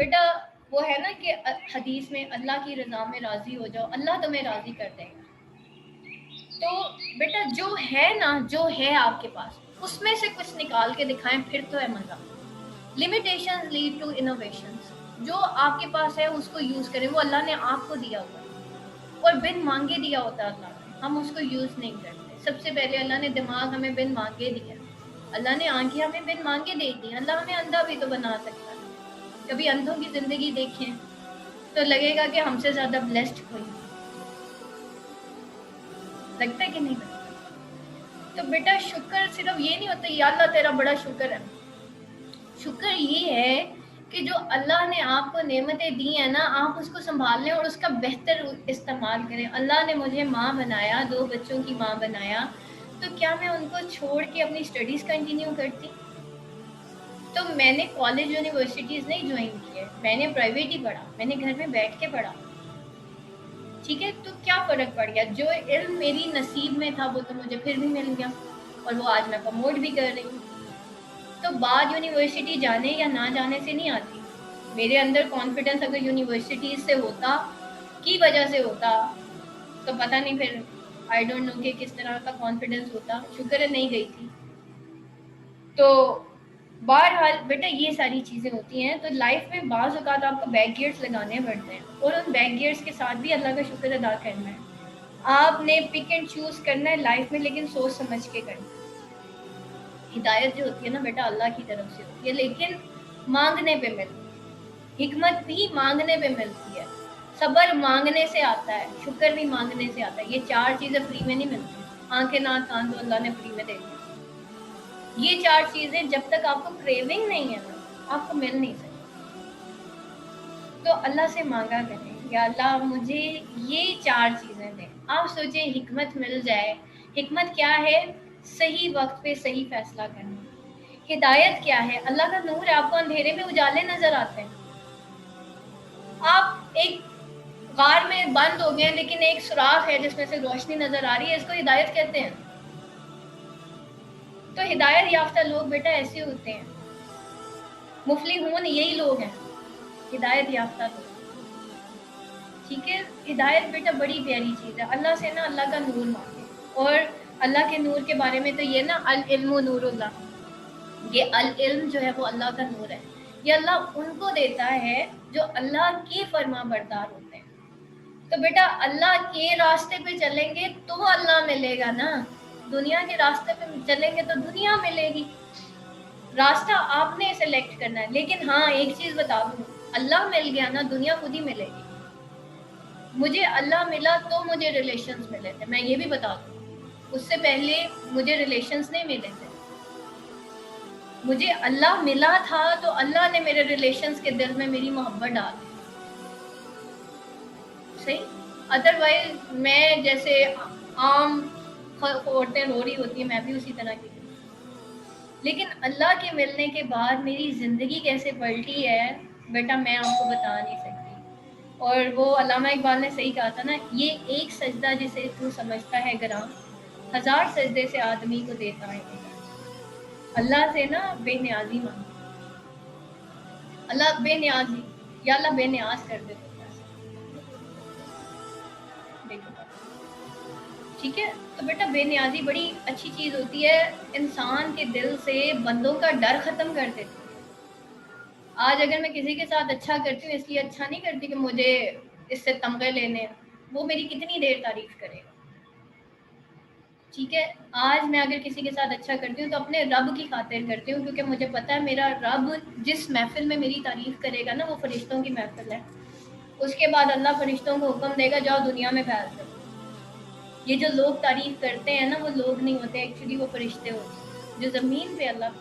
بیٹا وہ ہے نا کہ حدیث میں اللہ کی رضا میں راضی ہو جاؤ، اللہ تمہیں راضی کر دے گا. تو بیٹا جو ہے نا، جو ہے آپ کے پاس اس میں سے کچھ نکال کے دکھائیں، پھر تو ہے مزہ. Limitation lead to innovations. جو آپ کے پاس ہے اس کو یوز کریں، وہ اللہ نے آپ کو دیا ہوا ہے اور بن مانگے دیا ہوتا ہے اللہ نے، ہم اس کو یوز نہیں کرتے. سب سے پہلے اللہ نے دماغ ہمیں بن مانگے دیا، اللہ نے آنکھیں ہمیں بن مانگے دے دی. اللہ ہمیں اندھا بھی تو بنا سکتا ہے. کبھی اندھوں کی زندگی دیکھیں تو لگے گا کہ ہم سے زیادہ بلیسڈ کوئی نہیں. لگتا ہے کہ نہیں لگتا؟ تو بیٹا شکر صرف یہ نہیں ہوتا یا اللہ تیرا بڑا شکر ہے. شکر یہ ہے کہ جو اللہ نے آپ کو نعمتیں دی ہیں نا، آپ اس کو سنبھال لیں اور اس کا بہتر استعمال کریں. اللہ نے مجھے ماں بنایا، 2 بچوں کی ماں بنایا، تو کیا میں ان کو چھوڑ کے اپنی اسٹڈیز کنٹینیو کرتی؟ تو میں نے کالج یونیورسٹیز نہیں جوائن کیے، میں نے پرائیویٹ ہی پڑھا، میں نے گھر میں بیٹھ کے پڑھا. ٹھیک ہے، تو کیا فرق پڑ گیا؟ جو علم میری نصیب میں تھا وہ تو مجھے پھر بھی مل گیا اور وہ آج میں پروموٹ بھی کر رہی ہوں. تو بات یونیورسٹی جانے یا نہ جانے سے نہیں آتی. میرے اندر کانفیڈنس اگر یونیورسٹیز سے ہوتا کی وجہ سے ہوتا تو پتہ نہیں پھر آئی ڈونٹ نو کہ کس طرح کا کانفیڈنس ہوتا. شکر ہے نہیں گئی تھی. تو بہرحال بیٹا یہ ساری چیزیں ہوتی ہیں. تو لائف میں بعض اوقات آپ کو بیک گیئرس لگانے پڑتے ہیں اور ان بیک گیئرس کے ساتھ بھی اللہ کا شکر ادا کرنا ہے. آپ نے پک اینڈ چوز کرنا ہے لائف میں، لیکن سوچ سمجھ کے کرنا ہے. ہدایت جو ہوتی ہے نا بیٹا اللہ کی طرف سے ہوتی ہے، لیکن مانگنے پہ ملتی ہے. حکمت بھی مانگنے پہ ملتی ہے، صبر مانگنے سے آتا ہے، شکر بھی مانگنے سے آتا ہے. یہ 4 چیزیں فری میں نہیں ملتی. آنکھیں ناک کان تو اللہ نے فری میں دے دی. یہ 4 چیزیں جب تک آپ کو کریونگ نہیں ہے نا، آپ کو مل نہیں سکتی. تو اللہ سے مانگا کریں یا اللہ مجھے یہ 4 چیزیں دیں. آپ سوچیں حکمت مل جائے. حکمت کیا ہے؟ صحیح وقت پہ صحیح فیصلہ کرنا. ہدایت کیا ہے؟ اللہ کا نور ہے، آپ کو اندھیرے میں اجالے نظر آتے ہیں. آپ ایک غار میں بند ہو گئے لیکن ایک سوراخ ہے جس میں سے روشنی نظر آ رہی ہے، اس کو ہدایت کہتے ہیں. تو ہدایت یافتہ لوگ بیٹا ایسے ہوتے ہیں. مفلحون یہی لوگ ہیں، ہدایت یافتہ لوگ. ٹھیک ہے، ہدایت بیٹا بڑی پیاری چیز ہے. اللہ سے نا اللہ کا نور مانگے. اور اللہ کے نور کے بارے میں تو یہ نا العلم نور اللہ، یہ العلم جو ہے وہ اللہ کا نور ہے. یہ اللہ ان کو دیتا ہے جو اللہ کے فرما بردار ہوتے ہیں. تو بیٹا اللہ کے راستے پہ چلیں گے تو اللہ ملے گا نا. دنیا کے راستے پہ چلیں گے تو دنیا ملے گی. راستہ آپ نے سلیکٹ کرنا ہے. لیکن ہاں ایک چیز بتا دوں، اللہ مل گیا نا دنیا خود ہی ملے گی. مجھے اللہ ملا تو مجھے ریلیشنز ملے تھے، میں یہ بھی بتا دوں. اس سے پہلے مجھے ریلیشنز نہیں ملے تھے. مجھے اللہ ملا تھا تو اللہ نے میرے ریلیشنز کے دل میں میری محبت ڈال دی. صحیح. ادروائز میں جیسے عام عورتیں رو رہی ہوتی ہیں میں بھی اسی طرح کی. لیکن اللہ کے ملنے کے بعد میری زندگی کیسے پلٹی ہے بیٹا میں آپ کو بتا نہیں سکتی. اور وہ علامہ اقبال نے صحیح کہا تھا نا، یہ ایک سجدہ جسے تو سمجھتا ہے گراں، 1000 سجدے سے آدمی کو دیتا ہے. اللہ سے نا بے نیازی مانگی. اللہ بے نیازی، یا اللہ بے نیاز کر دے. ٹھیک ہے، تو بیٹا بے نیازی بڑی اچھی چیز ہوتی ہے. انسان کے دل سے بندوں کا ڈر ختم کر دیتی ہے. آج اگر میں کسی کے ساتھ اچھا کرتی ہوں اس لیے اچھا نہیں کرتی کہ مجھے اس سے تمغے لینے ہیں. وہ میری کتنی دیر تعریف کرے گا. ٹھیک ہے، آج میں اگر کسی کے ساتھ اچھا کرتی ہوں تو اپنے رب کی خاطر کرتی ہوں، کیونکہ مجھے پتا ہے میرا رب جس محفل میں میری تعریف کرے گا نا وہ فرشتوں کی محفل ہے. اس کے بعد اللہ فرشتوں کو حکم دے گا جاؤ دنیا میں پھیل دو. یہ جو لوگ تعریف کرتے ہیں نا وہ لوگ نہیں ہوتے، ایکچولی وہ فرشتے ہوتے ہیں جو زمین پہ اللہ